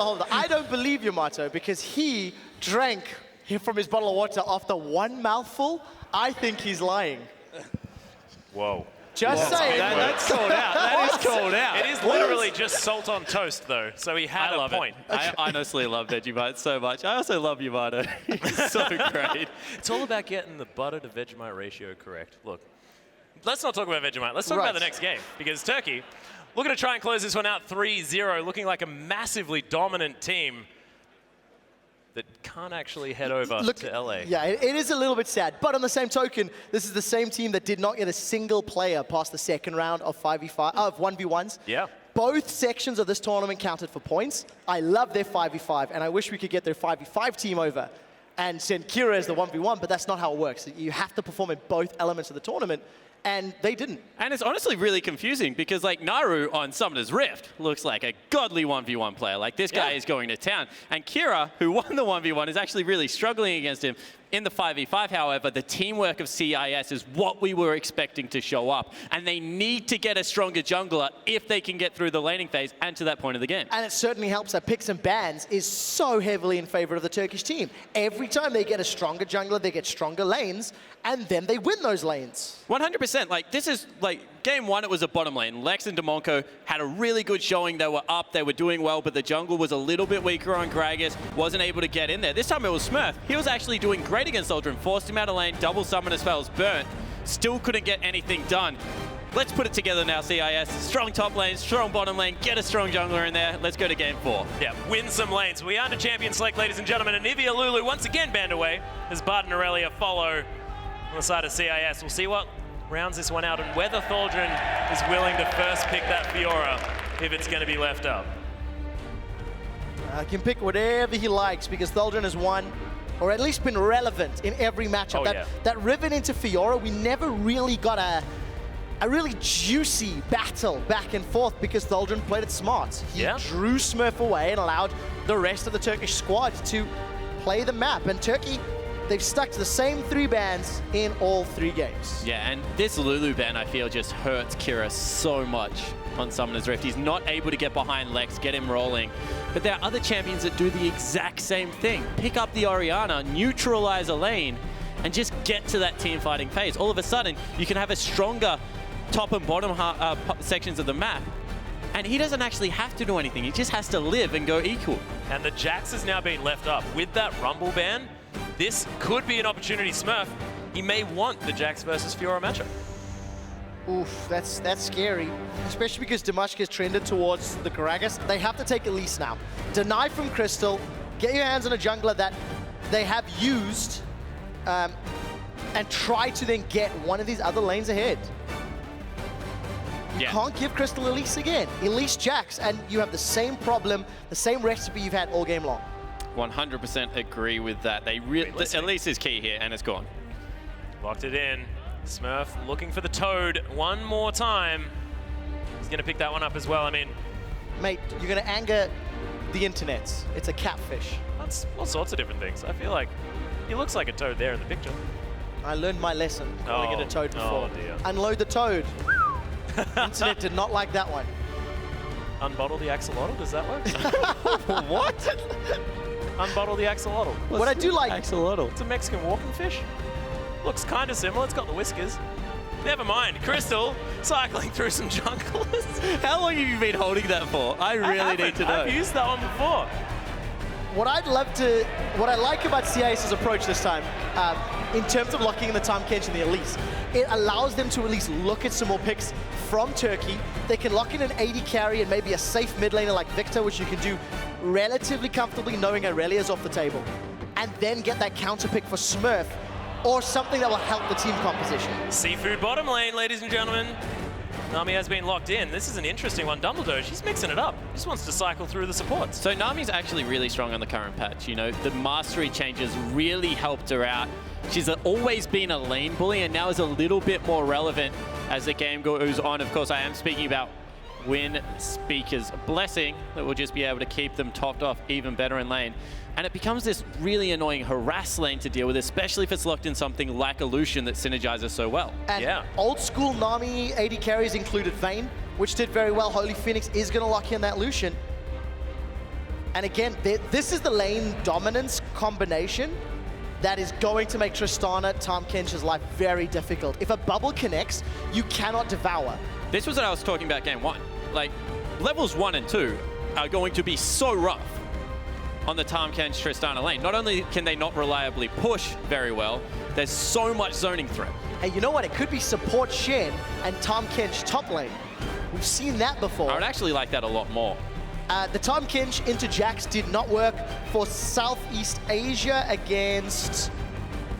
Hold on. I don't believe you, Mato, because he drank from his bottle of water after one mouthful. I think he's lying. Whoa. Just saying. That's called out. That is called out. It is literally just salt on toast, though, so he had a point. I honestly love Vegemite so much. I also love you, Mato. He's so great. It's all about getting the butter to Vegemite ratio correct. Look, let's not talk about Vegemite. Let's talk about the next game, because Turkey looking to try and close this one out 3-0, looking like a massively dominant team that can't actually head over to LA. Yeah, it is a little bit sad. But on the same token, this is the same team that did not get a single player past the second round of 1v1s. Yeah. Both sections of this tournament counted for points. I love their 5v5, and I wish we could get their 5v5 team over and send Kira as the 1v1, but that's not how it works. You have to perform in both elements of the tournament, and they didn't. And it's honestly really confusing because, like, Naru on Summoner's Rift looks like a godly 1v1 player. Like, this guy is going to town. And Kira, who won the 1v1, is actually really struggling against him. In the 5v5, however, the teamwork of CIS is what we were expecting to show up. And they need to get a stronger jungler if they can get through the laning phase and to that point of the game. And it certainly helps that picks and bans is so heavily in favor of the Turkish team. Every time they get a stronger jungler, they get stronger lanes, and then they win those lanes. 100%. Like, this is, like, game one, it was a bottom lane. Lex and Demonco had a really good showing. They were up, they were doing well, but the jungle was a little bit weaker on Gragas, wasn't able to get in there. This time it was Smurf. He was actually doing great against Aldrin, forced him out of lane, double summon as spells, burnt, still couldn't get anything done. Let's put it together now, CIS. Strong top lane, strong bottom lane, get a strong jungler in there. Let's go to game 4. Yeah, win some lanes. We are to champion select, ladies and gentlemen, and Ivia Lulu once again banned away as Bard and Aurelia follow on the side of CIS. We'll see what rounds this one out and whether Thaldrin is willing to first pick that Fiora if it's going to be left up. He can pick whatever he likes because Thaldrin has won, or at least been relevant in every matchup. That Riven into Fiora, we never really got a really juicy battle back and forth because Thaldrin played it smart. He drew Smurf away and allowed the rest of the Turkish squad to play the map. And Turkey, they've stuck to the same 3 bans in all 3 games. Yeah, and this Lulu ban, I feel, just hurts Kira so much on Summoner's Rift. He's not able to get behind Lex, get him rolling. But there are other champions that do the exact same thing. Pick up the Orianna, neutralize a lane, and just get to that team fighting phase. All of a sudden, you can have a stronger top and bottom sections of the map. And he doesn't actually have to do anything. He just has to live and go equal. And the Jax has now been left up. With that Rumble ban, this could be an opportunity. Smurf, he may want the Jax versus Fiora matchup. Oof, that's scary, especially because Damashq is trended towards the Gragas. They have to take Elise now. Deny from Crystal, get your hands on a jungler that they have used, and try to then get one of these other lanes ahead. You can't give Crystal Elise again. Elise Jax, and you have the same problem, the same recipe you've had all game long. 100% agree with that. Elise is key here, and it's gone. Locked it in. Smurf looking for the Toad one more time. He's going to pick that one up as well. I mean, mate, you're going to anger the internet. It's a catfish. That's all sorts of different things. I feel like he looks like a Toad there in the picture. I learned my lesson calling it a Toad before. Oh dear. Unload the Toad. Internet did not like that one. Unbottle the axolotl, does that work? What? Unbottle the axolotl. What I do like... Axolotl. It's a Mexican walking fish. Looks kind of similar. It's got the whiskers. Never mind. Crystal cycling through some junglers. How long have you been holding that for? I really need to know. I've used that one before. What I like about CIS's approach this time, in terms of locking in the Tahm Kench and the Elise, it allows them to at least look at some more picks from Turkey. They can lock in an AD carry and maybe a safe mid laner like Victor, which you can do relatively comfortably knowing Aurelia's off the table. And then get that counter pick for Smurf, or something that will help the team composition. Seafood bottom lane, ladies and gentlemen. Nami has been locked in. This is an interesting one. Dumbledore, she's mixing it up. Just wants to cycle through the supports. So Nami's actually really strong on the current patch. You know, the mastery changes really helped her out. She's always been a lane bully and now is a little bit more relevant as the game goes on. Of course, I am speaking about Win Speaker's blessing that will just be able to keep them topped off even better in lane. And it becomes this really annoying harass lane to deal with, especially if it's locked in something like a Lucian that synergizes so well. And old school Nami AD carries included Vayne, which did very well. Holy Phoenix is going to lock in that Lucian. And again, this is the lane dominance combination that is going to make Tristana, Tahm Kench's life very difficult. If a bubble connects, you cannot devour. This was what I was talking about game 1. Like, levels 1 and 2 are going to be so rough on the Tahm Kench Tristana lane. Not only can they not reliably push very well, there's so much zoning threat. Hey, you know what? It could be support Shen and Tahm Kench top lane. We've seen that before. I would actually like that a lot more. The Tahm Kench into Jax did not work for Southeast Asia against,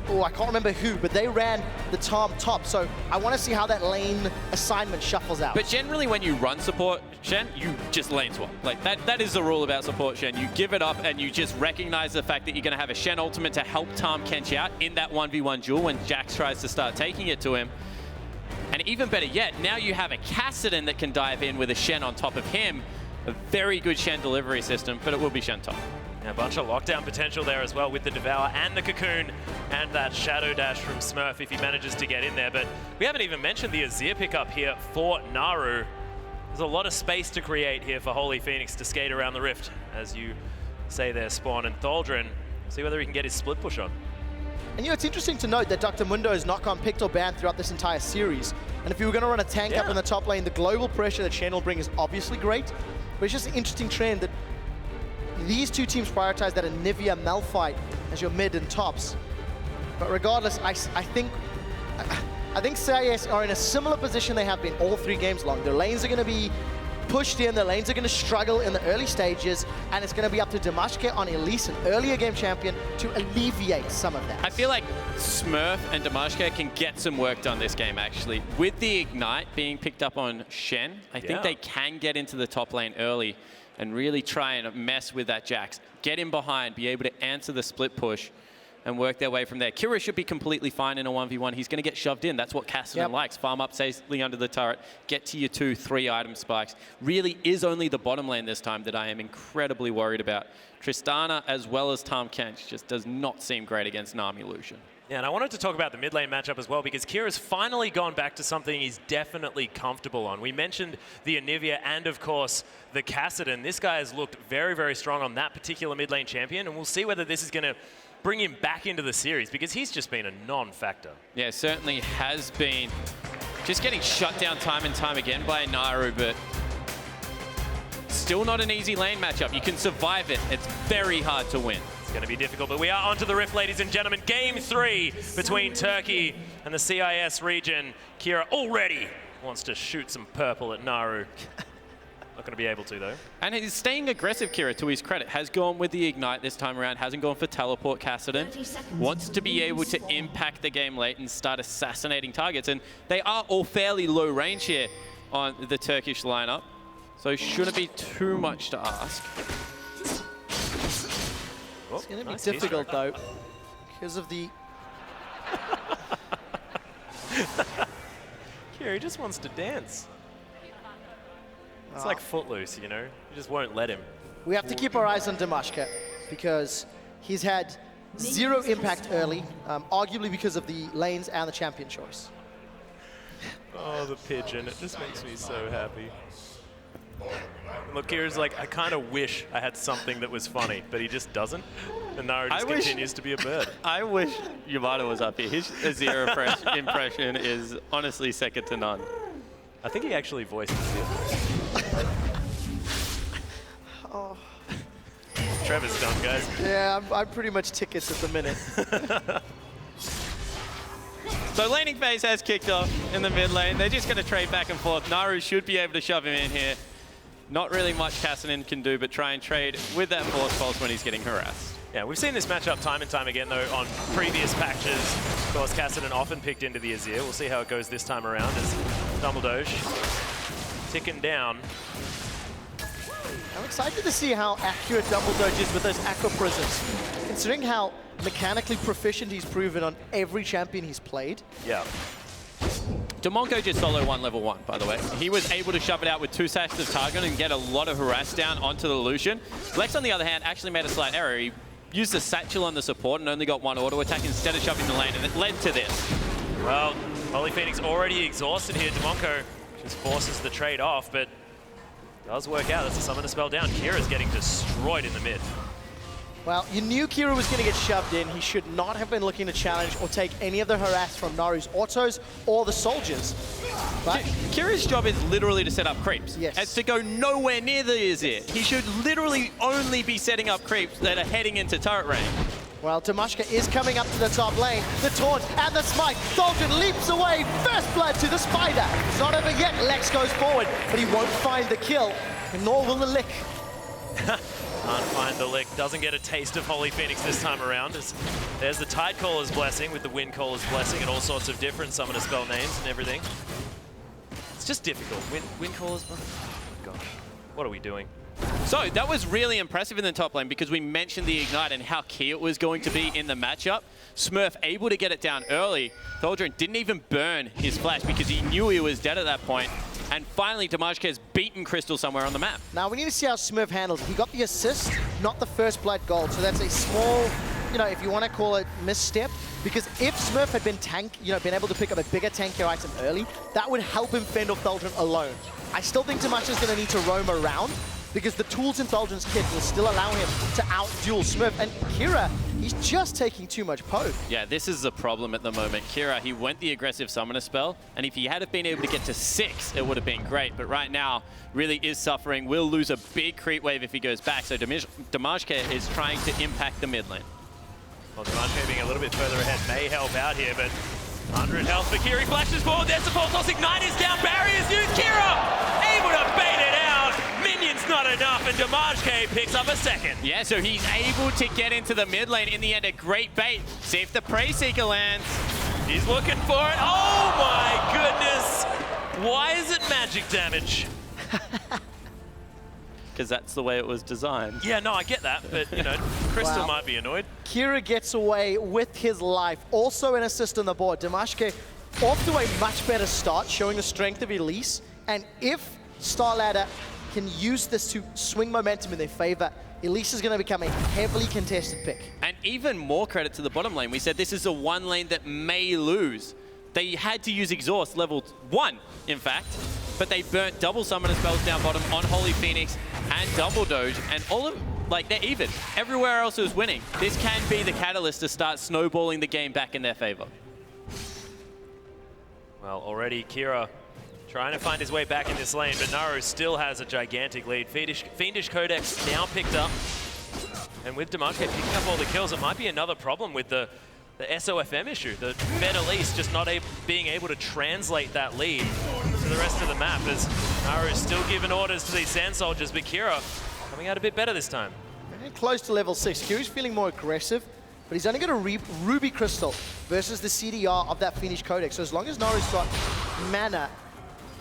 oh, I can't remember who, but they ran the Tahm top. So I want to see how that lane assignment shuffles out. But generally when you run support Shen, you just lane swap. Like that is the rule about support Shen. You give it up and you just recognize the fact that you're going to have a Shen ultimate to help Tahm Kench out in that 1v1 duel when Jax tries to start taking it to him. And even better yet, now you have a Kassadin that can dive in with a Shen on top of him. A very good Shen delivery system, but it will be Shen top. A bunch of lockdown potential there as well with the Devour and the Cocoon and that Shadow Dash from Smurf if he manages to get in there. But we haven't even mentioned the Azir pickup here for Naru. There's a lot of space to create here for Holy Phoenix to skate around the Rift, as you say there, Spawn. And Thaldren, see whether he can get his split push on. And you know, it's interesting to note that Dr. Mundo is not gotten picked or banned throughout this entire series. And if you were going to run a tank up in the top lane, the global pressure that Shen will bring is obviously great. But it's just an interesting trend that these two teams prioritize that Anivia Malphite as your mid and tops. But regardless, I think CIS are in a similar position they have been all 3 games long. Their lanes are going to be pushed in, their lanes are going to struggle in the early stages, and it's going to be up to Damashke on Elise, an earlier game champion, to alleviate some of that. I feel like Smurf and Damashke can get some work done this game, actually. With the Ignite being picked up on Shen, I think they can get into the top lane early and really try and mess with that Jax. Get him behind, be able to answer the split push, and work their way from there. Kira should be completely fine in a 1v1. He's going to get shoved in. That's what Kassadin likes. Farm up safely under the turret, get to your 2-3 item spikes. Really is only the bottom lane this time that I am incredibly worried about. Tristana as well as Tahm Kench just does not seem great against Nami Lucian. Yeah, and I wanted to talk about the mid lane matchup as well because Kira's finally gone back to something he's definitely comfortable on. We mentioned the Anivia and, of course, the Kassadin. This guy has looked very, very strong on that particular mid lane champion, and we'll see whether this is going to bring him back into the series because he's just been a non-factor. Yeah, certainly has been. Just getting shut down time and time again by Naru, but still not an easy lane matchup. You can survive it. It's very hard to win. It's going to be difficult, but we are onto the Rift, ladies and gentlemen. Game 3 between Turkey and the CIS region. Kira already wants to shoot some purple at Naru. Not going to be able to, though. And he's staying aggressive, Kira, to his credit. Has gone with the Ignite this time around. Hasn't gone for Teleport Kassadin. Wants to be able to impact the game late and start assassinating targets. And they are all fairly low range here on the Turkish lineup. So shouldn't be too much to ask. It's going to be difficult, though, because of the... Kira, he just wants to dance. It's like Footloose, you know? You just won't let him. We have to keep our eyes on Damashke because he's had 0 impact early, arguably because of the lanes and the champion choice. Oh, the pigeon. It just makes me so happy. Look, Kira's like, I kind of wish I had something that was funny, but he just doesn't. And Naru just continues to be a bird. I wish Yamada was up here. His Azir impression is honestly second to none. I think he actually voices it. Oh. Trevor's done, guys. Yeah, I'm pretty much tickets at the minute. So laning phase has kicked off in the mid lane. They're just going to trade back and forth. Naru should be able to shove him in here. Not really much Kassadin can do, but try and trade with that Force Pulse when he's getting harassed. Yeah, we've seen this matchup time and time again, though, on previous patches. Of course, Kassadin often picked into the Azir. We'll see how it goes this time around as Dumbledoge ticking down. I'm excited to see how accurate Dumbledoge is with those Aqua Prisms, considering how mechanically proficient he's proven on every champion he's played. Yeah. Demonko just solo won level 1, by the way. He was able to shove it out with 2 sacks of Targon and get a lot of harass down onto the Lucian. Lex, on the other hand, actually made a slight error. He used the satchel on the support and only got 1 auto attack instead of shoving the lane, and it led to this. Well, Holy Phoenix already exhausted here. Demonko just forces the trade off, but Does work out. That's a summon to spell down. Kira's getting destroyed in the mid. Well, you knew Kira was going to get shoved in. He should not have been looking to challenge or take any of the harass from Naru's autos or the soldiers. But Kira's job is literally to set up creeps. Yes. It's to go nowhere near the Izir. He should literally only be setting up creeps that are heading into turret range. well, Damashka is coming up to the top lane. The taunt and the smite. Thulgrin leaps away. First blood to the spider. It's not over yet. Lex goes forward, but he won't find the kill, and nor will the lick. Can't find the lick. Doesn't get a taste of Holy Phoenix this time around. There's the Tide Caller's Blessing with the Wind Caller's Blessing and all sorts of different summoner spell names and everything. It's just difficult. Wind Caller's Blessing. Oh, gosh. What are we doing? So that was really impressive in the top lane because we mentioned the Ignite and how key it was going to be in the matchup. Smurf able to get it down early. Thulgrin didn't even burn his flash because he knew he was dead at that point. And finally, Damashka has beaten Crystal somewhere on the map. Now, we need to see how Smurf handles it. He got the assist, not the first blood gold. So that's a small, you know, if you want to call it misstep. Because if Smurf had been been able to pick up a bigger tankier item early, that would help him fend off Thulgrin alone. I still think Damashka's going to need to roam around because the tools in Thulgrin's kit will still allow him to out-duel Smurf. And Kira, he's just taking too much poke. Yeah, this is the problem at the moment. Kira, he went the aggressive summoner spell, and if he had been able to get to 6, it would have been great. But right now, really is suffering. Will lose a big creep wave if he goes back. So Damashka is trying to impact the mid lane. Well, Damashka being a little bit further ahead may help out here, but 100 health for Kira. He flashes forward. There's the full toss. Ignite is down. Barriers used. Kira able to bait it out. Minions not enough, and Damashka picks up a second. Yeah, so he's able to get into the mid lane. In the end, a great bait. See if the Prey Seeker lands. He's looking for it. Oh my goodness. Why is it magic damage? Because that's the way it was designed. Yeah, no, I get that, but, you know, Crystal might be annoyed. Kira gets away with his life. Also an assist on the board. Damashka off to a much better start, showing the strength of Elise. And if Starladder can use this to swing momentum in their favor, Elise is going to become a heavily contested pick. And even more credit to the bottom lane. We said this is the one lane that may lose. They had to use Exhaust level 1, in fact, but they burnt double summoner spells down bottom on Holy Phoenix and double Doge, and all of, like, they're even. Everywhere else is winning. This can be the catalyst to start snowballing the game back in their favor. Well, already Kira trying to find his way back in this lane, but Naru still has a gigantic lead. Fiendish Codex now picked up, and with Damashka picking up all the kills, it might be another problem with the SOFM issue. The Middle East just not being able to translate that lead to the rest of the map, as Naru is still giving orders to these Sand Soldiers, but Kira coming out a bit better this time. Very close to level 6. Kira's feeling more aggressive, but he's only got a Ruby Crystal versus the CDR of that Fiendish Codex. So as long as Naru's got mana,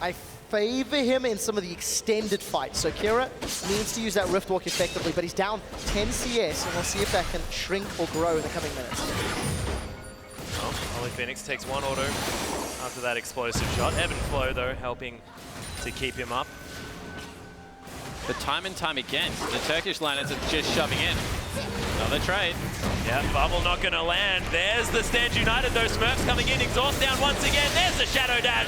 I favor him in some of the extended fights. So Kira needs to use that Rift Walk effectively, but he's down 10 CS, and we'll see if that can shrink or grow in the coming minutes. Well, Holy Phoenix takes one auto after that explosive shot. Ebb and Flow, though, helping to keep him up. But time and time again, the Turkish liners are just shoving in. Another trade. Yeah, Bubble not going to land. There's the Stand United, though. Smurfs coming in. Exhaust down once again. There's the Shadow Dash.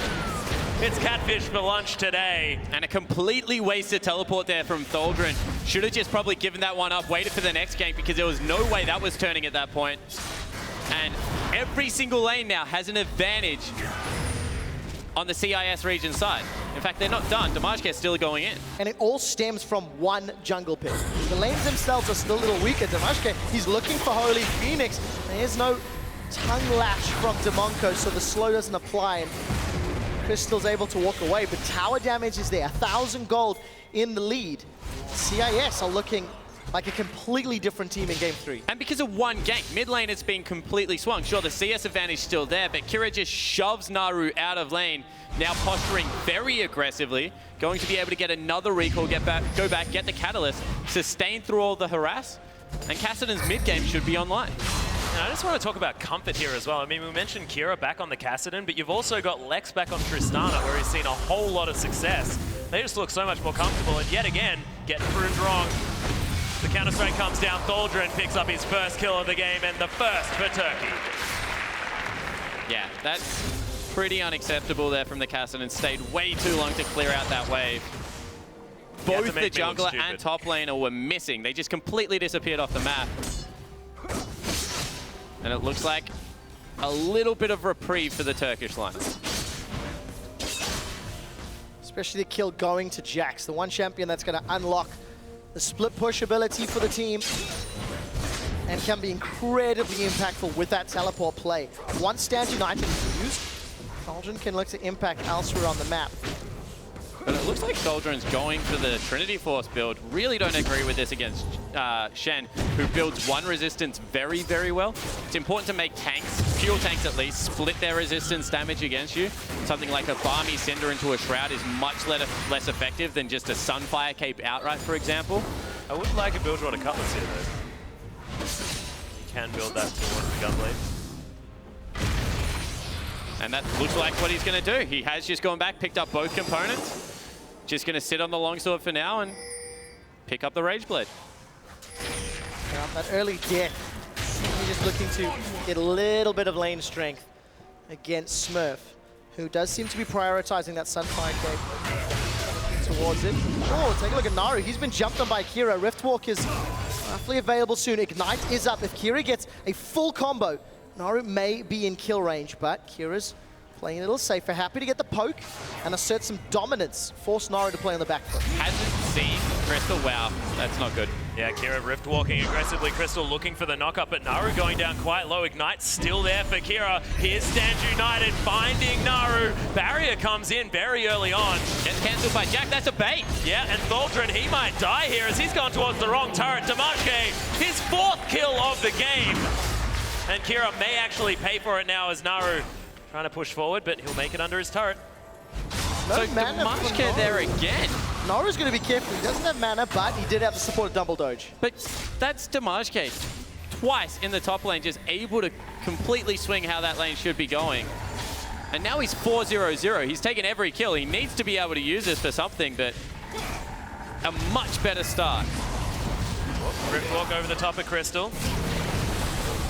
It's Catfish for lunch today. And a completely wasted teleport there from Thulgrin. Should have just probably given that one up, waited for the next gank, because there was no way that was turning at that point. And every single lane now has an advantage on the CIS region side. In fact, they're not done. Damashka is still going in. And it all stems from one jungle pick. The lanes themselves are still a little weaker. Damashka, he's looking for Holy Phoenix. There's no tongue lash from Demonko, so the slow doesn't apply. And Crystal's able to walk away, but tower damage is there. 1,000 gold in the lead. CIS are looking like a completely different team in Game 3. And because of one gank, mid lane has been completely swung. Sure, the CS advantage is still there, but Kira just shoves Naru out of lane, now posturing very aggressively, going to be able to get another recall, go back, get the catalyst, sustain through all the harass, and Kassadin's mid game should be online. And I just want to talk about comfort here as well. I mean, we mentioned Kira back on the Kassadin, but you've also got Lex back on Tristana, where he's seen a whole lot of success. They just look so much more comfortable, and yet again, getting proved wrong. The counter-strike comes down, Thulgrin picks up his first kill of the game, and the first for Turkey. Yeah, that's pretty unacceptable there from the Kassadin. Stayed way too long to clear out that wave. both the jungler and top laner were missing. They just completely disappeared off the map. And it looks like a little bit of reprieve for the Turkish line. Especially the kill going to Jax, the one champion that's going to unlock the split push ability for the team and can be incredibly impactful with that teleport play. Once Stand United is used, Thaldren can look to impact elsewhere on the map. But it looks like Thaldren's going for the Trinity Force build. Really don't agree with this against Shen, who builds one resistance very, very well. It's important to make tanks, fuel tanks at least, split their resistance damage against you. Something like a Barmy Cinder into a Shroud is much less effective than just a Sunfire Cape outright, for example. I would like a build rod of Cutlass here, though. You can build that towards the Gunblade. And that looks like what he's going to do. He has just gone back, picked up both components. Just going to sit on the longsword for now and pick up the Rageblade. That early death, he's just looking to get a little bit of lane strength against Smurf, who does seem to be prioritizing that Sunfire Cape towards it. Oh, take a look at Naru. He's been jumped on by Kira. Riftwalk is roughly available soon. Ignite is up. If Kira gets a full combo, Naru may be in kill range, but Kira's playing a little safer. Happy to get the poke and assert some dominance. Force Naru to play on the back foot. Hasn't seen Crystal. Wow, that's not good. Yeah, Kira rift walking aggressively. Crystal looking for the knock-up, but Naru going down quite low. Ignite still there for Kira. Here's Stand United finding Naru. Barrier comes in very early on. Gets cancelled by Jack. That's a bait. Yeah, and Thaldren, he might die here as he's gone towards the wrong turret. Damashke, his 4th kill of the game. And Kira may actually pay for it now as Naru trying to push forward, but he'll make it under his turret. So Damashke there again. Naru's going to be careful. He doesn't have mana, but he did have to support a double doge. But that's Damashke twice in the top lane, just able to completely swing how that lane should be going. And now he's 4-0-0. He's taken every kill. He needs to be able to use this for something, but a much better start. Riftwalk over the top of Crystal.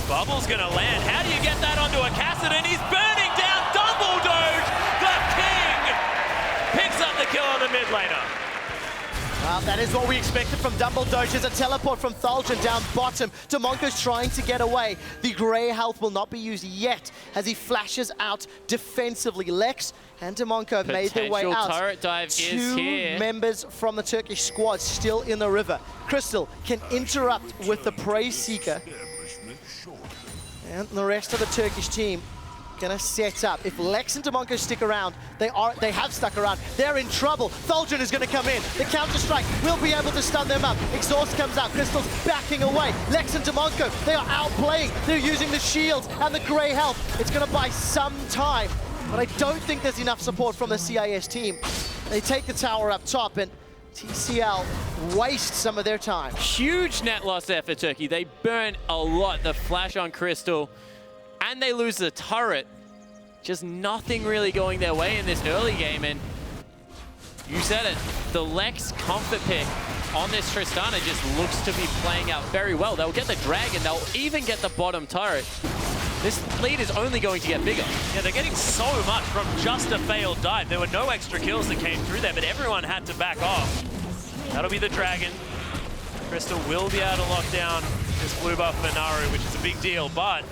Bubble's gonna land. How do you get that onto a Kassadin? He's burning down Double Doge! The King picks up the kill on the mid laner. Well, that is what we expected from Double Doge. There's a teleport from Thaldren down bottom. Damonko's trying to get away. The grey health will not be used yet as he flashes out defensively. Lex and Damonko have made their way out. Turret dive is here. 2 members from the Turkish squad still in the river. Crystal can interrupt with the Prey Seeker. And the rest of the Turkish team gonna set up. If Lex and Damonko stick around, they have stuck around. They're in trouble. Thaldren is gonna come in. The counter-strike will be able to stun them up. Exhaust comes out. Crystal's backing away. Lex and Damonko, they are outplaying. They're using the shields and the grey health. It's gonna buy some time, but I don't think there's enough support from the CIS team. They take the tower up top and TCL waste some of their time. Huge net loss there for Turkey. They burn a lot. The flash on Crystal, and they lose the turret. Just nothing really going their way in this early game, and you said it, the Lex comfort pick on this Tristana just looks to be playing out very well. They'll get the dragon, they'll even get the bottom turret. This lead is only going to get bigger. Yeah, they're getting so much from just a failed dive. There were no extra kills that came through there, but everyone had to back off. That'll be the dragon. Crystal will be able to lock down this blue buff for Naru, which is a big deal, but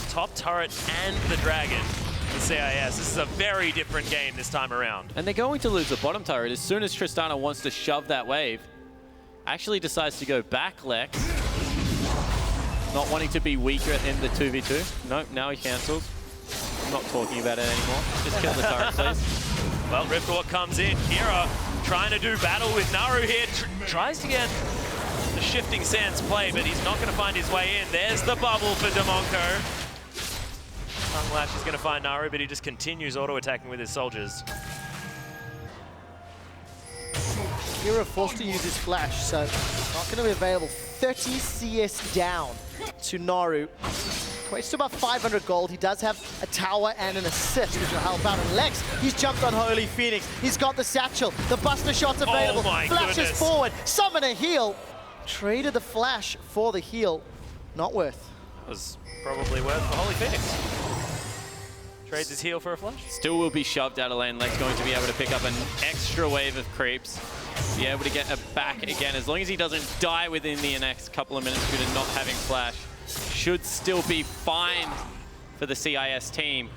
top turret and the dragon for CIS. This is a very different game this time around. And they're going to lose the bottom turret as soon as Tristana wants to shove that wave. Actually decides to go back, Lex. Not wanting to be weaker in the 2v2. Nope, now he cancels. I'm not talking about it anymore. Just kill the turret, please. Well, Riftwalk comes in. Kira trying to do battle with Naru here. Tries to get the shifting sands play, but he's not going to find his way in. There's the bubble for Damonko. Tongue Lash is going to find Naru, but he just continues auto-attacking with his soldiers. Kira forced to use his flash, so not going to be available. 30 CS down to Naru. Equates to about 500 gold. He does have a tower and an assist, which will help out. And Lex, he's jumped on Holy Phoenix. He's got the satchel. The Buster Shot's available. Oh my Flashes goodness. forward. Summon a heal. Traded the flash for the heal. Not worth. That was probably worth for Holy Phoenix. Trades his heal for a flash. Still will be shoved out of lane. Lex going to be able to pick up an extra wave of creeps. be able to get a back again. As long as he doesn't die within the next couple of minutes due to not having flash, should still be fine for the CIS team.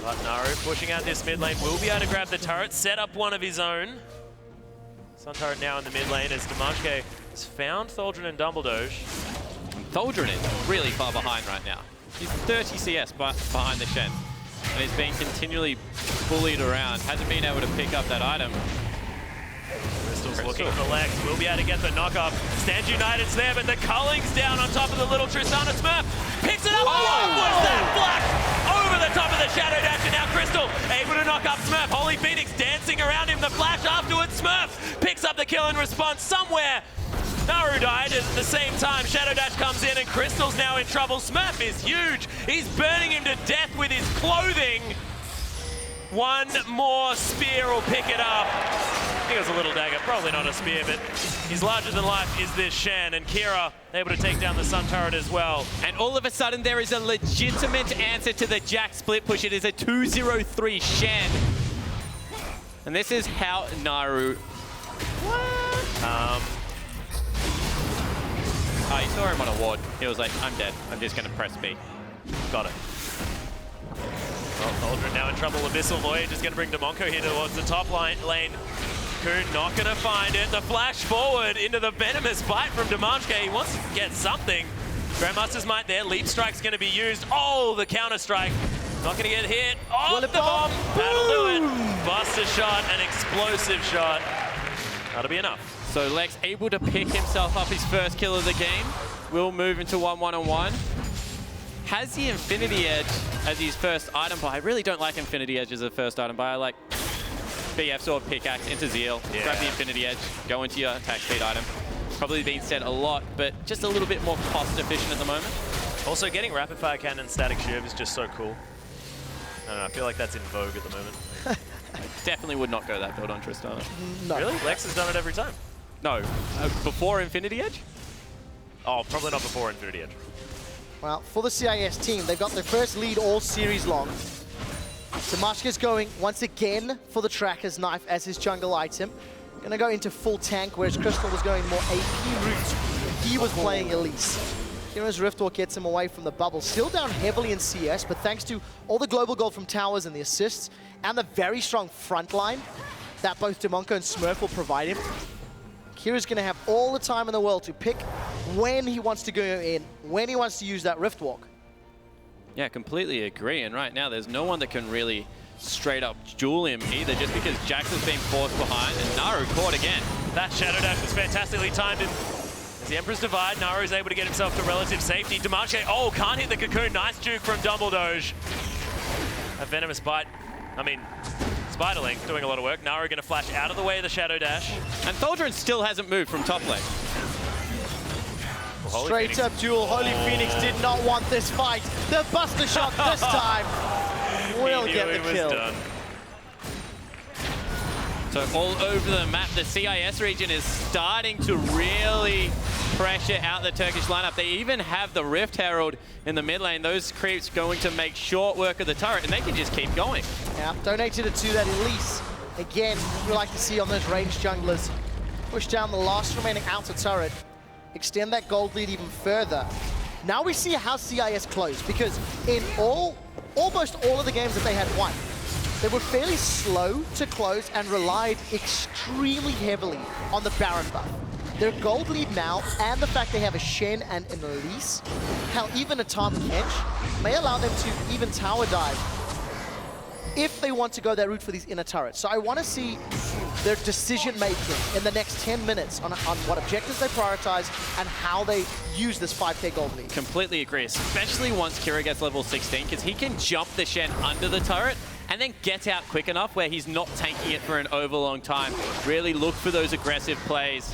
But Naru pushing out this mid lane, will be able to grab the turret, set up one of his own. Sun turret now in the mid lane as Dimanche has found Thaldren and Dumbledore. Thaldren is really far behind right now. He's 30 CS behind the Shen. And he's being continually bullied around. Hasn't been able to pick up that item. Crystal's looking for Lex. Will be able to get the knock up. Stands United's there, but the Culling's down on top of the little Tristana Smurf. Picks it up. Whoa! What was that? Flash over the top of the Shadow Dash, and now Crystal able to knock up Smurf. Holy Phoenix dancing around him. The flash afterwards. Smurf picks up the kill in response somewhere. Naru died at the same time. Shadow Dash comes in and Crystal's now in trouble. Smurf is huge. He's burning him to death with his clothing. One more spear will pick it up. I think it was a little dagger, probably not a spear, but he's larger than life is this Shen, and Kira able to take down the Sun turret as well. And all of a sudden there is a legitimate answer to the Jack split push. It is a 2-0-3 Shen. And this is how Naru... Oh, you saw him on a ward. He was like, I'm dead. I'm just going to press B. Got it. Well, Aldrin now in trouble. Abyssal Voyage is going to bring Demonco here towards the top lane. Coon not going to find it. The flash forward into the venomous bite from Demonco. He wants to get something. Grandmaster's Might there. Leap Strike's going to be used. Oh, the counter strike. Not going to get hit. Oh, the bomb. That'll do it. Buster shot, an explosive shot. That'll be enough. So Lex able to pick himself up his first kill of the game. Will move into 1-1-1. Has the Infinity Edge as his first item buy. I really don't like Infinity Edge as a first item buy. I like BF Sword, Pickaxe, into Zeal, grab the Infinity Edge, go into your attack speed item. Probably been said a lot, but just a little bit more cost efficient at the moment. Also, getting Rapid Fire Cannon Static Shiv is just so cool. I don't know, I feel like that's in vogue at the moment. I definitely would not go that build on Tristana. No. Really? Lex has done it every time. No. Before Infinity Edge? Oh, probably not before Infinity Edge. Well, for the CIS team, they've got their first lead all series long. Tamashka's going once again for the Tracker's Knife as his jungle item. Gonna go into full tank, whereas Crystal was going more AP route. He was playing Elise. Kira's Riftwalk gets him away from the bubble. Still down heavily in CS, but thanks to all the global gold from towers and the assists, and the very strong front line that both Demonco and Smurf will provide him, Kira's going to have all the time in the world to pick when he wants to go in, when he wants to use that Riftwalk. Yeah, completely agree. And right now, there's no one that can really straight up duel him either, just because Jax has been forced behind and Naru caught again. That Shadow Dash was fantastically timed. As the Emperor's Divide, Naru is able to get himself to relative safety. Dimanche, oh, can't hit the Cocoon. Nice juke from Dumbledore. A Venomous Bite. I mean, Spiderling doing a lot of work. Naru going to flash out of the way of the Shadow Dash. And Thaldren still hasn't moved from top lane. Well, Straight up duel. Holy Phoenix did not want this fight. The Buster Shot this time will get the kill. Done. So all over the map, the CIS region is starting to really pressure out the Turkish lineup. They even have the Rift Herald in the mid lane. Those creeps going to make short work of the turret, and they can just keep going. Yeah, donated it to that Elise. Again, we like to see on those ranged junglers push down the last remaining outer turret, extend that gold lead even further. Now we see how CIS close, because in almost all of the games that they had won, they were fairly slow to close and relied extremely heavily on the Baron buff. Their gold lead now, and the fact they have a Shen and an Elise, hell, even a Tahm Kench, may allow them to even tower dive if they want to go that route for these inner turrets. So I want to see their decision-making in the next 10 minutes on what objectives they prioritize and how they use this 5k gold lead. Completely agree, especially once Kira gets level 16, because he can jump the Shen under the turret and then get out quick enough where he's not tanking it for an overlong time. Really look for those aggressive plays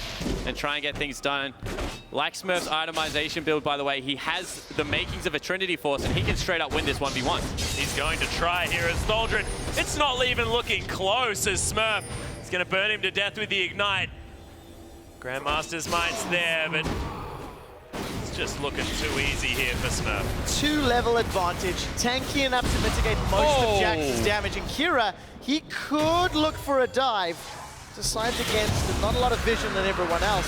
and try and get things done. Like Smurf's itemization build, by the way, he has the makings of a Trinity Force, and he can straight up win this 1v1. He's going to try here as Thaldren. It's not even looking close as Smurf is going to burn him to death with the Ignite. Grandmaster's Might's there, but it's just looking too easy here for Smurf. 2-level advantage, tanky enough to mitigate most of Jax's damage. And Kira, he could look for a dive, decides against not a lot of vision than everyone else.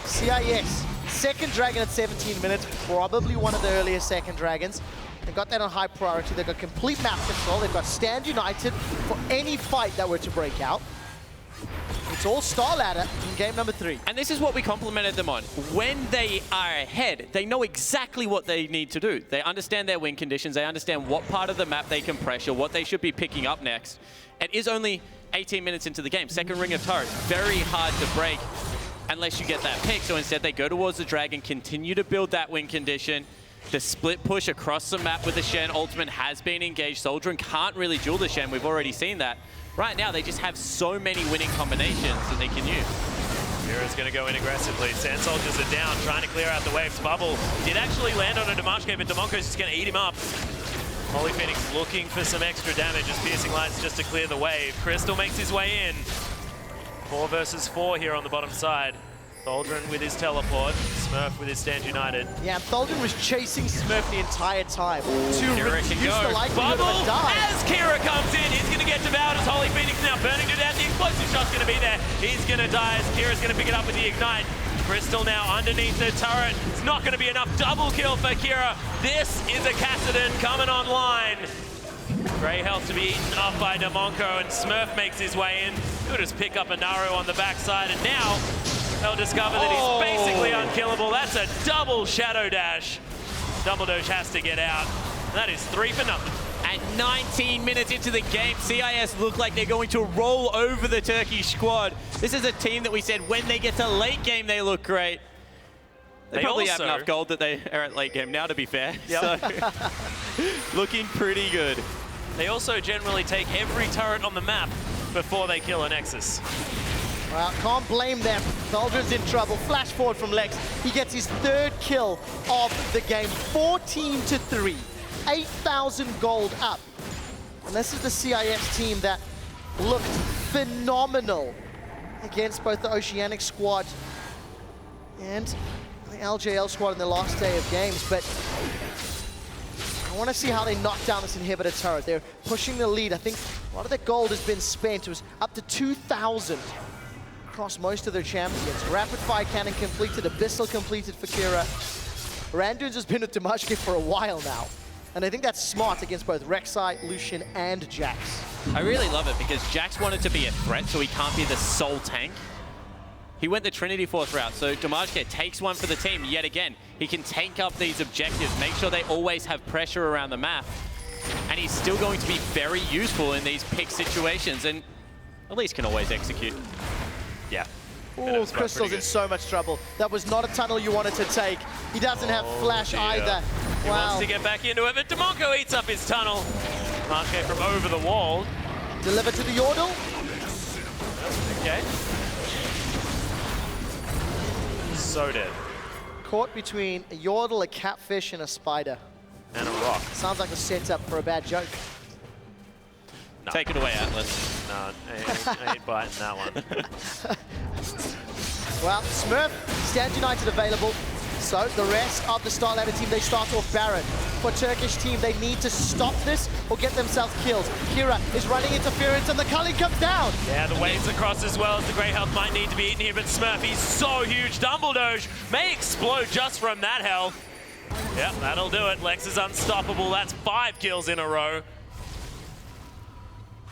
CIS, second dragon at 17 minutes, probably one of the earlier second dragons. They got that on high priority. They've got complete map control. They've got Stand United for any fight that were to break out. It's all Star Ladder in game number 3. And this is what we complimented them on. When they are ahead, they know exactly what they need to do. They understand their win conditions. They understand what part of the map they can pressure, what they should be picking up next. It is only 18 minutes into the game. Second ring of turret, very hard to break unless you get that pick. So instead, they go towards the dragon, continue to build that win condition. The split push across the map with the Shen ultimate has been engaged. Soldrin can't really duel the Shen. We've already seen that. Right now, they just have so many winning combinations that they can use. Kira's going to go in aggressively. Sand Soldiers are down, trying to clear out the waves. Bubble did actually land on a Damashke, but Damonko's just going to eat him up. Holy Phoenix looking for some extra damage as Piercing Lights just to clear the wave. Crystal makes his way in. 4 versus 4 here on the bottom side. Thaldrin with his teleport, Smurf with his Stand United. Yeah, Thaldrin was chasing Smurf the entire time to reduce the likelihood of a dive. As Kira comes in, he's going to get devoured as Holy Phoenix now burning to death. The explosive shot's going to be there. He's going to die as Kira's going to pick it up with the Ignite. Crystal now underneath the turret. It's not going to be enough. Double kill for Kira. This is a Kassadin coming online. Grey health to be eaten up by Damonko, and Smurf makes his way in. He'll just pick up a Naru on the backside, and now they'll discover that he's basically unkillable. That's a double Shadow Dash. Dumbledore has to get out. That is 3 for nothing. At 19 minutes into the game, CIS look like they're going to roll over the Turkish squad. This is a team that we said when they get to late game, they look great. They probably have enough gold that they are at late game now, to be fair. Yep. So, looking pretty good. They also generally take every turret on the map before they kill a Nexus. Well, can't blame them. Thaldrin's in trouble. Flash forward from Lex. He gets his 3rd kill of the game. 14-3. 8,000 gold up. And this is the CIS team that looked phenomenal against both the Oceanic squad and the LJL squad in the last day of games. But I want to see how they knock down this inhibitor turret. They're pushing the lead. I think a lot of the gold has been spent. It was up to 2,000 across most of their champions. Rapid Fire Cannon completed, Abyssal completed for Kira. Randuin's has been with Damashke for a while now. And I think that's smart against both Rek'Sai, Lucian, and Jax. I really love it because Jax wanted to be a threat, so he can't be the sole tank. He went the Trinity Force route, so Damashke takes one for the team yet again. He can tank up these objectives, make sure they always have pressure around the map. And he's still going to be very useful in these pick situations, and at least can always execute. Yeah. Oh, Crystal's in so much trouble. That was not a tunnel you wanted to take. He doesn't have flash either. He wants to get back into it, but Damonko eats up his tunnel. Damashke from over the wall. Deliver to the Yordle. Okay. So dead. Caught between a Yordle, a catfish, and a spider. And a rock. Sounds like a setup for a bad joke. No. Take it away, Atlas. No, I ain't biting that one. Well, Smurf, Stand United available. So the rest of the Star Ladder team, they start off Baron. For Turkish team, they need to stop this or get themselves killed. Kira is running interference and the Culling comes down. Yeah, the waves across as well as the Grey Health might need to be eaten here, but Smurf, he's so huge. Dumbledore may explode just from that health. Yep, that'll do it. Lex is unstoppable. That's 5 kills in a row.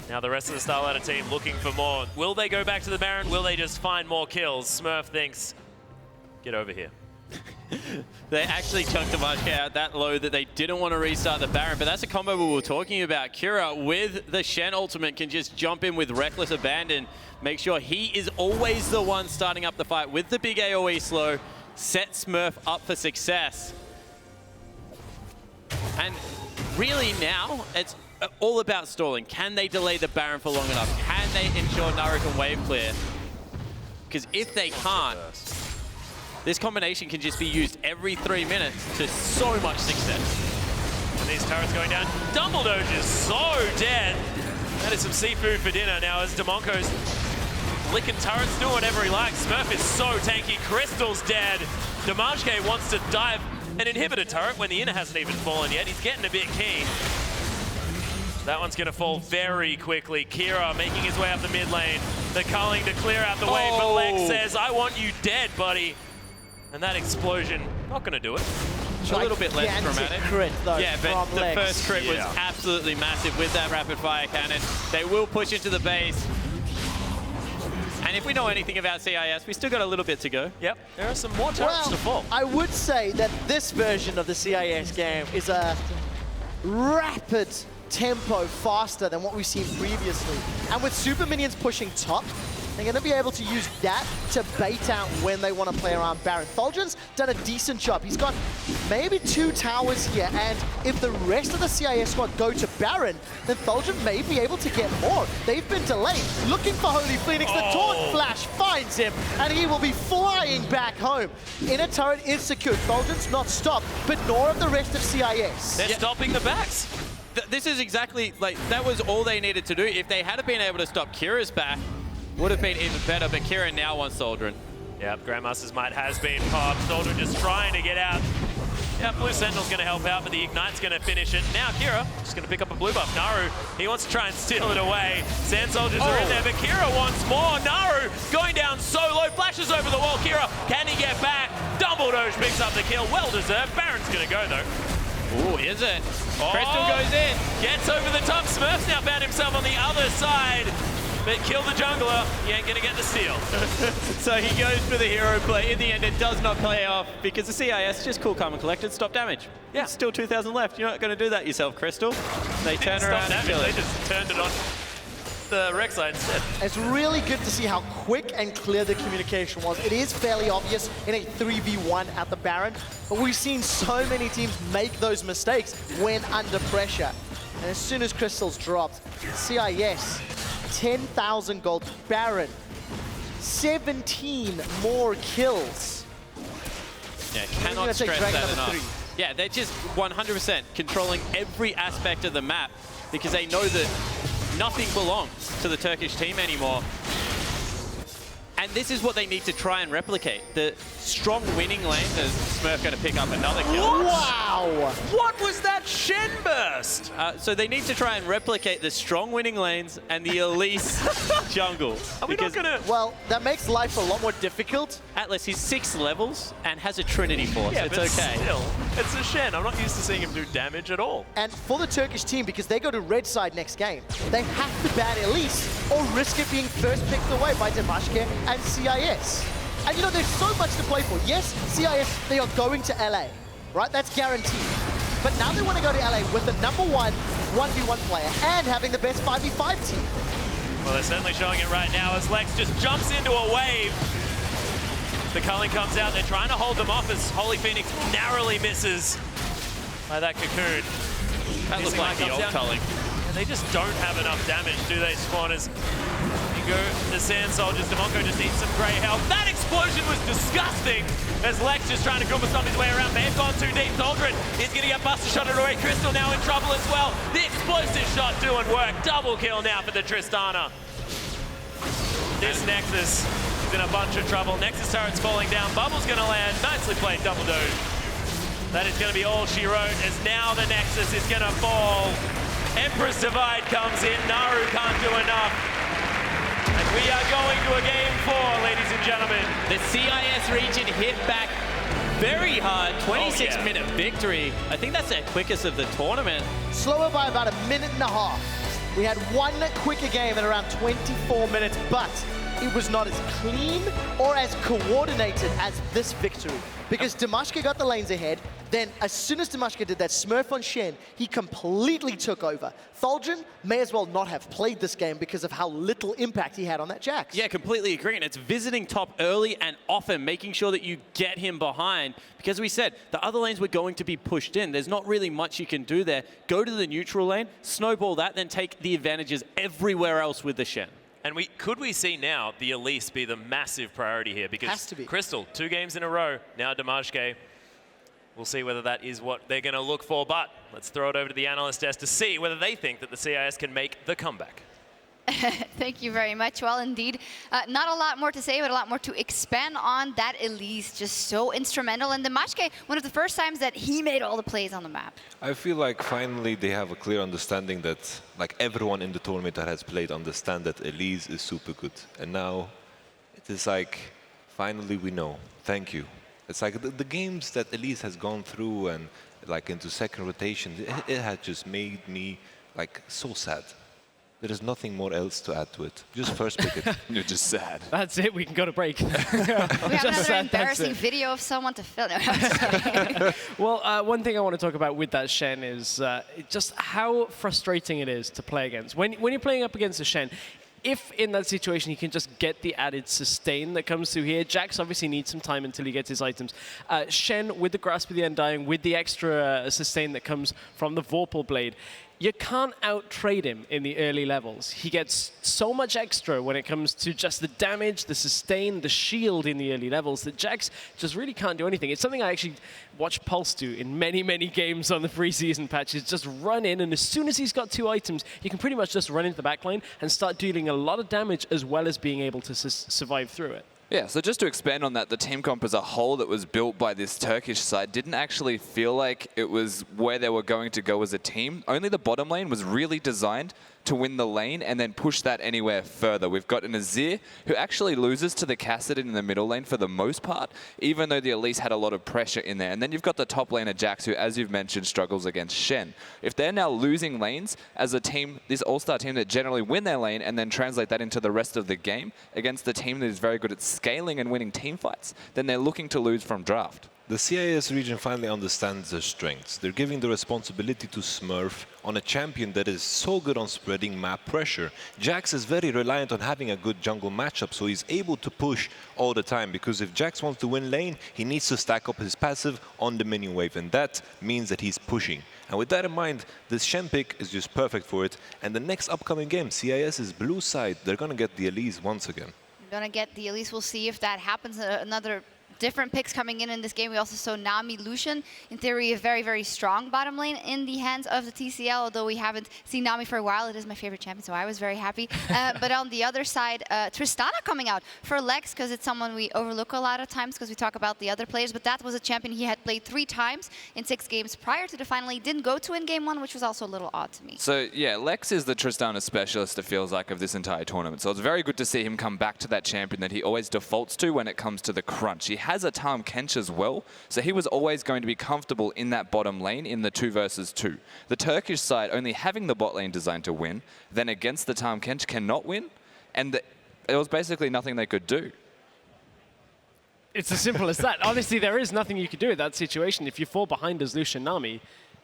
Now the rest of the Star Ladder team looking for more. Will they go back to the Baron? Will they just find more kills? Smurf thinks, get over here. They actually chunked Damashke out that low that they didn't want to restart the Baron, but that's a combo we were talking about. Kira with the Shen ultimate can just jump in with Reckless Abandon, make sure he is always the one starting up the fight with the big AoE slow, set Smurf up for success. And really now, it's all about stalling. Can they delay the Baron for long enough? Can they ensure Naru can wave clear? Because if they can't, this combination can just be used every 3 minutes to so much success. And these turrets going down. Dumbledore is so dead. That is some seafood for dinner now as Damonko's licking turrets, doing whatever he likes. Smurf is so tanky. Crystal's dead. Damashke wants to dive an inhibitor turret when the inner hasn't even fallen yet. He's getting a bit keen. That one's going to fall very quickly. Kira making his way up the mid lane. the culling to clear out the way, but Lex says, I want you dead, buddy. And that explosion, not going to do it. A little bit less dramatic. Crit, though, yeah, but the Lex. first crit was absolutely massive with that rapid fire cannon. They will push into the base. And if we know anything about CIS, we still got a little bit to go. Yep, there are some more turrets to fall. I would say that this version of the CIS game is a rapid tempo faster than what we've seen previously. And with super minions pushing top, they're going to be able to use that to bait out when they want to play around Baron. Thulgrin's done a decent job. He's got maybe 2 towers here, and if the rest of the CIS squad go to Baron, then Thulgrin may be able to get more. They've been delayed. Looking for Holy Phoenix, the taunt flash finds him, and he will be flying back home. Inner turret is secured. Thulgrin's not stopped, but nor of the rest of CIS. They're stopping the backs. This is exactly, like, that was all they needed to do. If they had been able to stop Kira's back, would have been even better, but Kira now wants Thulgrin. Yep, Grandmaster's Might has been popped. Thulgrin just trying to get out. Yeah, Blue Sentinel's going to help out, but the Ignite's going to finish it. Now Kira just going to pick up a blue buff. Naru, he wants to try and steal it away. Sand Soldiers are in there, but Kira wants more. Naru going down so low, flashes over the wall. Kira, can he get back? Dumbledoge picks up the kill. Well deserved. Baron's going to go, though. Ooh, is it? Crystal goes in. Gets over the top. Smurf's now found himself on the other side. But kill the jungler, he ain't gonna get the steal. So he goes for the hero play. In the end, it does not play off because the CIS just cool, calm and collected, stop damage. Yeah. It's still 2,000 left. You're not gonna do that yourself, Crystal. They turn around and kill They it. just turned it on the Rek'Sai instead. It's really good to see how quick and clear the communication was. It is fairly obvious in a 3v1 at the Baron, but we've seen so many teams make those mistakes when under pressure. And as soon as Crystal's dropped, CIS 10,000 gold. Baron, 17 more kills. Yeah, cannot stress that enough. Yeah, they're just 100% controlling every aspect of the map because they know that nothing belongs to the Turkish team anymore. And this is what they need to try and replicate. The strong winning lane. There's Smurf going to pick up another kill. Wow! What was that Shen burst? So they need to try and replicate the strong winning lanes and the Elise jungle. Are we not gonna... Well, that makes life a lot more difficult. Atlas, he's 6 levels and has a Trinity Force. Yeah, it's but okay. still, it's a Shen. I'm not used to seeing him do damage at all. And for the Turkish team, because they go to red side next game, they have to ban Elise or risk it being first picked away by Dimashke and CIS. And you know, there's so much to play for. Yes, CIS, they are going to LA, right? That's guaranteed. But now they want to go to LA with the #1 1v1 player and having the best 5v5 team. Well, they're certainly showing it right now as Lex just jumps into a wave. The culling comes out. They're trying to hold them off as Holy Phoenix narrowly misses by that cocoon. That looks like the old culling. Yeah, they just don't have enough damage, do they, spawners? You go the Sand Soldiers. Demonko just needs some grey health. That explosion was disgusting as Lex just trying to Kuma stomp his way around. They have gone too deep. Thulgrin is going to get buster shotted away. Crystal now in trouble as well. The explosive shot doing work. Double kill now for the Tristana. This Nexus is in a bunch of trouble. Nexus turret's falling down. Bubble's going to land. Nicely played, Dumbledore. That is going to be all she wrote as now the Nexus is going to fall. Empress Divide comes in. Naru can't do enough. And we are going to a game 4, ladies and gentlemen. The CIS region hit back very hard. 26-minute victory. I think that's the quickest of the tournament. Slower by about a minute and a half. We had one quicker game at around 24 minutes, but it was not as clean or as coordinated as this victory. Because Dimashke got the lanes ahead, then as soon as Dimashke did that Smurf on Shen, he completely took over. Thulgrin may as well not have played this game because of how little impact he had on that Jax. Yeah, completely agree. And it's visiting top early and often, making sure that you get him behind. Because we said the other lanes were going to be pushed in. There's not really much you can do there. Go to the neutral lane, snowball that, then take the advantages everywhere else with the Shen. And could we see now the Elise be the massive priority here? Because has to be. Crystal, 2 games in a row, now Dimashke. We'll see whether that is what they're going to look for, but let's throw it over to the analyst desk to see whether they think that the CIS can make the comeback. Thank you very much. Well, indeed, not a lot more to say, but a lot more to expand on. That Elise just so instrumental. And the Maschke, one of the first times that he made all the plays on the map. I feel like finally they have a clear understanding that, like, everyone in the tournament that has played understand that Elise is super good. And now it is like, finally we know. Thank you. It's like the games that Elise has gone through and like into second rotation, it had just made me like so sad. There is nothing more else to add to it. Just first pick it. You're just sad. That's it. We can go to break. We have another embarrassing video of someone to film. Well, one thing I want to talk about with that Shen is just how frustrating it is to play against. When you're playing up against a Shen, if in that situation he can just get the added sustain that comes through here, Jax obviously needs some time until he gets his items. Shen, with the Grasp of the Undying, with the extra sustain that comes from the Vorpal Blade, you can't out-trade him in the early levels. He gets so much extra when it comes to just the damage, the sustain, the shield in the early levels that Jax just really can't do anything. It's something I actually watched Pulse do in many, many games on the preseason patches. Just run in, and as soon as he's got 2 items, you can pretty much just run into the backline and start dealing a lot of damage as well as being able to survive through it. Yeah, so just to expand on that, the team comp as a whole that was built by this Turkish side didn't actually feel like it was where they were going to go as a team. Only the bottom lane was really designed to win the lane and then push that anywhere further. We've got an Azir who actually loses to the Kassadin in the middle lane for the most part, even though the Elise had a lot of pressure in there. And then you've got the top laner Jax, who, as you've mentioned, struggles against Shen. If they're now losing lanes as a team, this all-star team that generally win their lane and then translate that into the rest of the game against the team that is very good at scaling and winning team fights, then they're looking to lose from draft. The CIS region finally understands their strengths. They're giving the responsibility to Smurf on a champion that is so good on spreading map pressure. Jax is very reliant on having a good jungle matchup, so he's able to push all the time, because if Jax wants to win lane, he needs to stack up his passive on the minion wave, and that means that he's pushing. And with that in mind, this Shen pick is just perfect for it. And the next upcoming game, CIS is blue side. They're going to get the Elise once again. Going to get the Elise. We'll see if that happens. Another different picks coming in this game. We also saw Nami, Lucian. In theory, a very, very strong bottom lane in the hands of the TCL, although we haven't seen Nami for a while. It is my favorite champion, so I was very happy. But on the other side, Tristana coming out for Lex, because it's someone we overlook a lot of times because we talk about the other players. But that was a champion he had played 3 times in 6 games prior to the final. He didn't go to in game 1, which was also a little odd to me. So yeah, Lex is the Tristana specialist, it feels like, of this entire tournament. So it's very good to see him come back to that champion that he always defaults to when it comes to the crunch. He has a Tahm Kench as well, so he was always going to be comfortable in that bottom lane in the 2 versus 2. The Turkish side only having the bot lane designed to win, then against the Tahm Kench cannot win, and there was basically nothing they could do. It's as simple as that. Honestly, there is nothing you could do in that situation. If you fall behind as Lucian Nami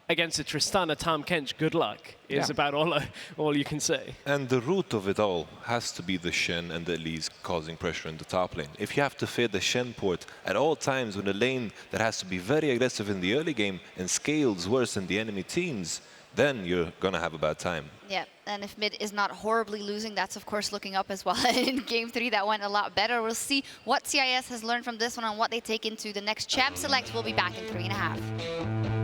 against a Tristana Tahm Kench, good luck is about all you can say. And the root of it all has to be the Shen and the Elise causing pressure in the top lane. If you have to fear the Shen port at all times when a lane that has to be very aggressive in the early game and scales worse than the enemy teams, then you're going to have a bad time. Yeah, and if mid is not horribly losing, that's of course looking up as well. In game 3, that went a lot better. We'll see what CIS has learned from this one and what they take into the next Champ Select. We'll be back in 3.5.